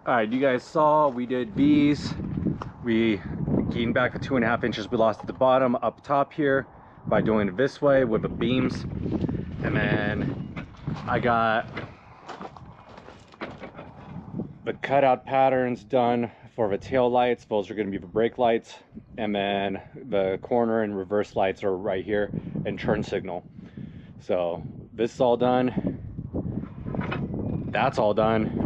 All right, you guys saw we did V's. We gained back the 2.5 inches we lost at the bottom up top here by doing it this way with the beams. And then I got the cutout patterns done for the tail lights. Those are going to be the brake lights, and then the corner and reverse lights are right here, and turn signal. So this is all done. That's all done.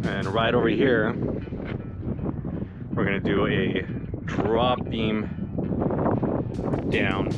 And right over here, we're going to do a drop beam down.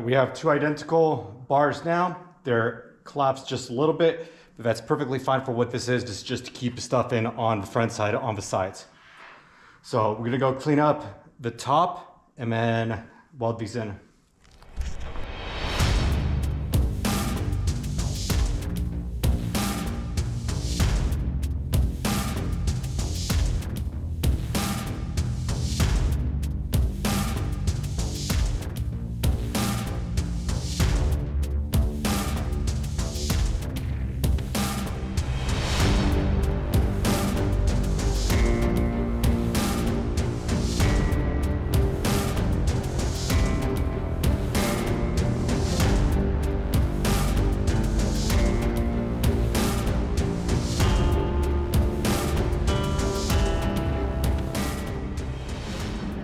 We have two identical bars now. They're collapsed just a little bit, but that's perfectly fine for what this is. This is just to keep stuff in on the front side, on the sides. So we're gonna go clean up the top and then weld these in.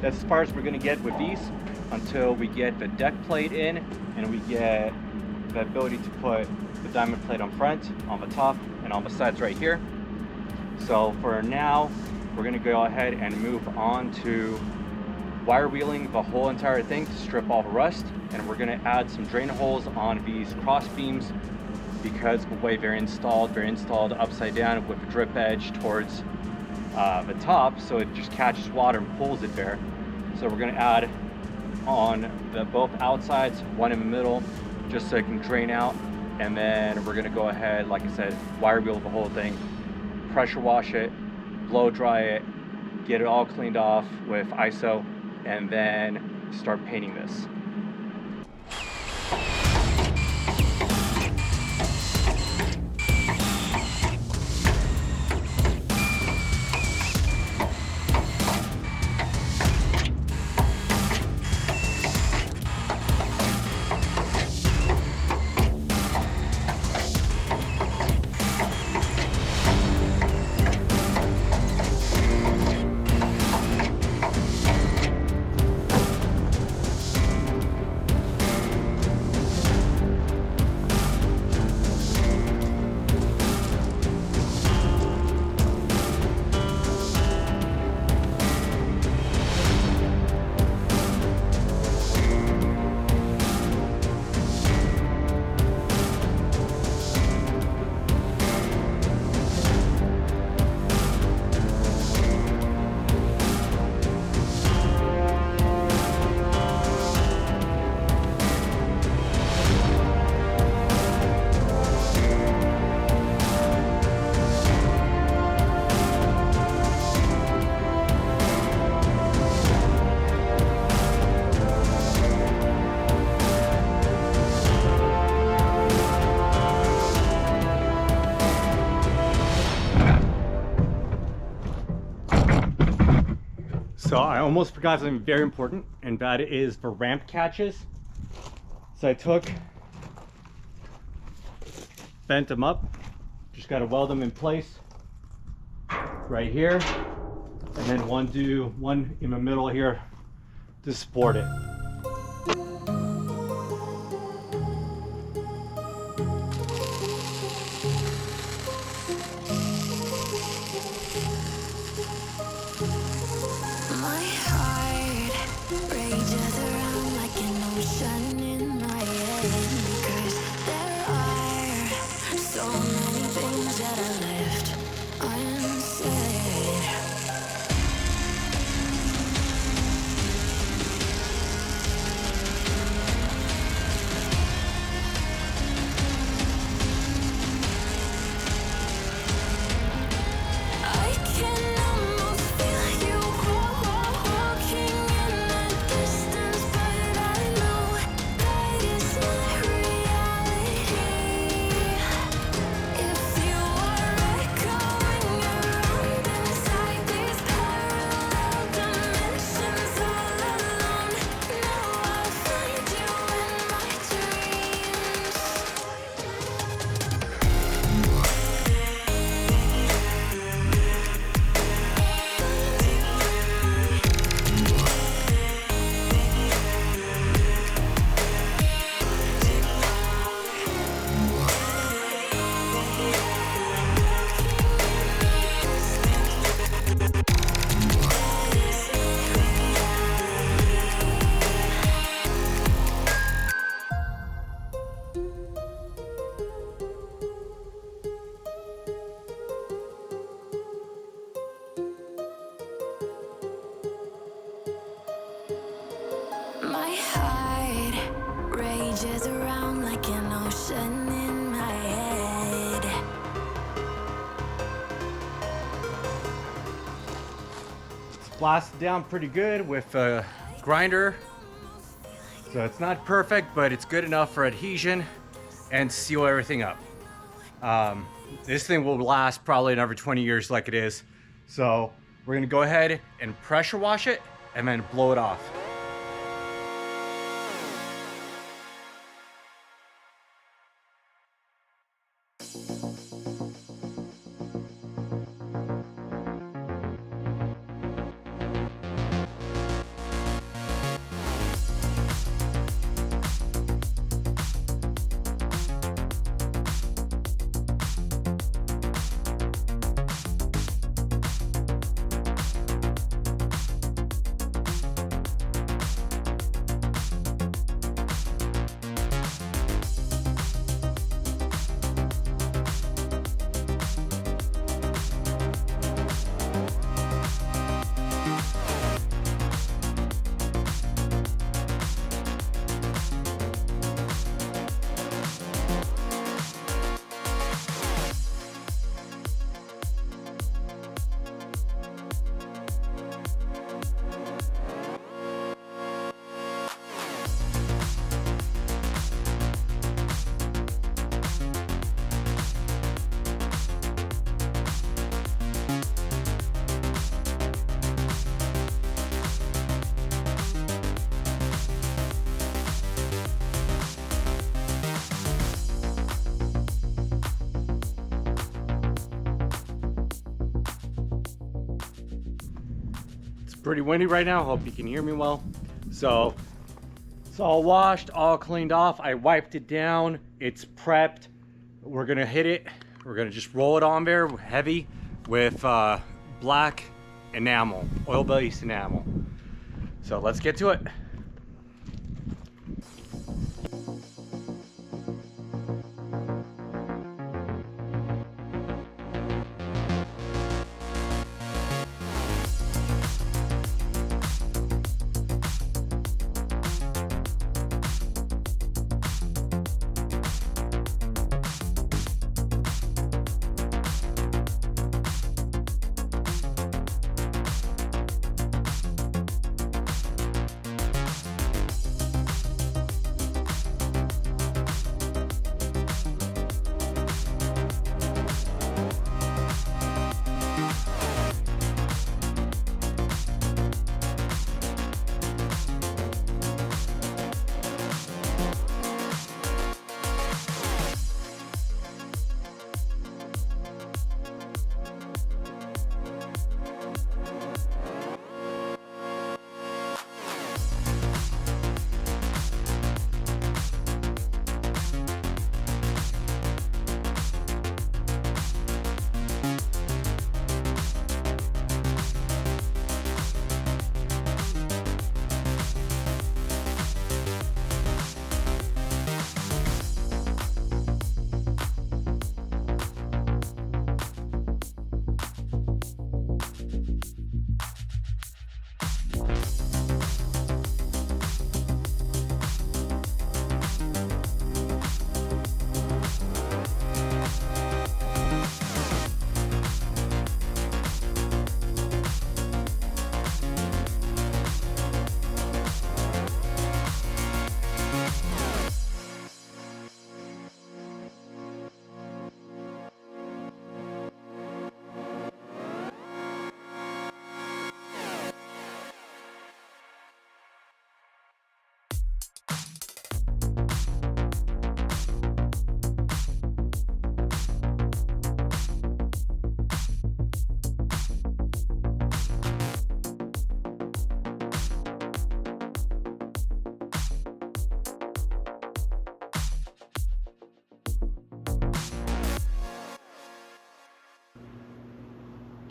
That's as far as we're gonna get with these until we get the deck plate in and we get the ability to put the diamond plate on front, on the top, and on the sides right here. So for now, we're gonna go ahead and move on to wire wheeling the whole entire thing to strip all the rust. And we're gonna add some drain holes on these cross beams because the way they're installed upside down with a drip edge towards the top, so it just catches water and pulls it there. So we're gonna add on the both outsides, one in the middle, just so it can drain out. And then we're gonna go ahead, like I said, wire wheel the whole thing, pressure wash it, blow dry it, get it all cleaned off with ISO, and then start painting this. So I almost forgot something very important, and that is the ramp catches. So I bent them up, just got to weld them in place right here, and then one in the middle here to support it. blasted down pretty good with a grinder. So it's not perfect, but it's good enough for adhesion and seal everything up. This thing will last probably another 20 years like it is. So we're gonna go ahead and pressure wash it and then blow it off. Pretty windy right now. Hope you can hear me well. So it's all washed, all cleaned off. I wiped it down. It's prepped. We're gonna hit it. We're gonna just roll it on there heavy with black enamel, oil-based enamel. So let's get to it.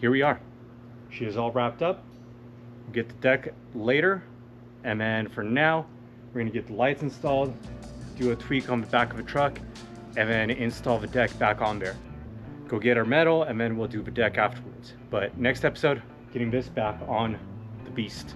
Here we are. She is all wrapped up. We'll get the deck later, and then for now, we're gonna get the lights installed, do a tweak on the back of the truck, and then install the deck back on there. Go get our metal, and then we'll do the deck afterwards. But next episode, getting this back on the beast.